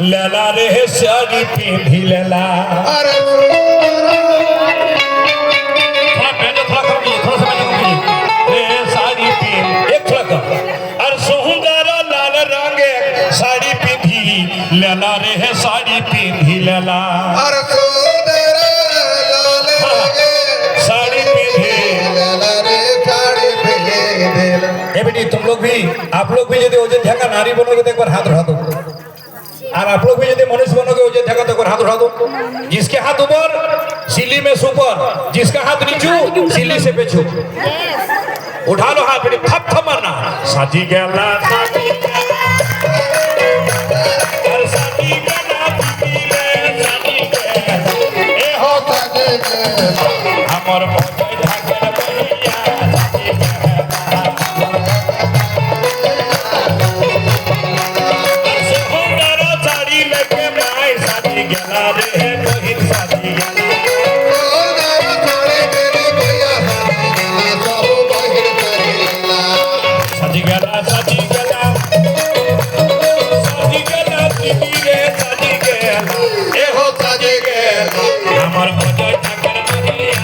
लला रे साड़ी पींधी लला। थोड़ा पहले थोड़ा कम कीजिए, थोड़ा सा पहले कम कीजिए। रे साड़ी पीन एक थोड़ा कम। और सुंदर लाल रंग साड़ी पींधी लला रे साड़ी पींधी लला। साड़ी पींधी ए बेटी तुम लोग भी आप लोग भी यदि अयोध्या का नारी बनोगे तो एक बार हाथ उठा दो। और आप लोग भी यदि मनुष्य बनोगे अयोध्या का तो एक बार हाथ उठा दो। जिसके हाथ ऊपर सिल्ली में सुपर, जिसका हाथ नीचू सिल्ली से पेछू। उठा लो हाथ बेटी, थप थप मारना। साजी गला साजी और साजी गला बीबी रे साजी गला ए हो साजी हमर भोजै ढाकर भैया साजी गला साड़ी लेके माय साजी गला रे बहिन साजी गला। साजी गला साजी गला साजी गला बीबी रे साजी गला ए हो साजी गला हमर भोजै ढाकर भैया।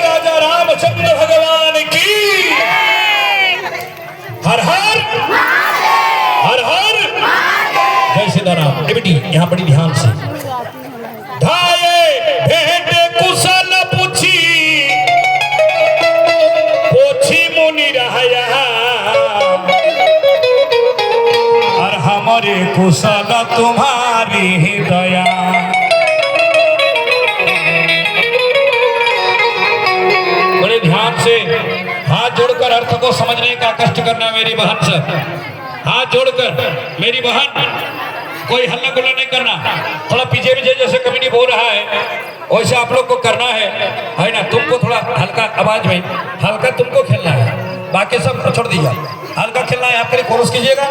राजा रामचंद्र भगवान की हर हर हर हर जय सीताराम। ए बेटी यहाँ बड़ी ध्यान से धाये भेंट कुशल पूछी पोछी मुनि रहया और हमारे कुशल तुम्हारी दया। बड़े ध्यान से हाथ जोड़कर अर्थ को समझने का कष्ट करना मेरी बहन से। हाथ जोड़कर मेरी बहन, कोई हल्ला गुल्ला नहीं करना। थोड़ा पीछे पीछे जैसे कमेटी बोल रहा है वैसे आप लोग को करना है ना। तुमको थोड़ा हल्का आवाज में हल्का तुमको खेलना है, बाकी सब छोड़ दीजिए। हल्का खेलना है, आप खाली कोरस कीजिएगा।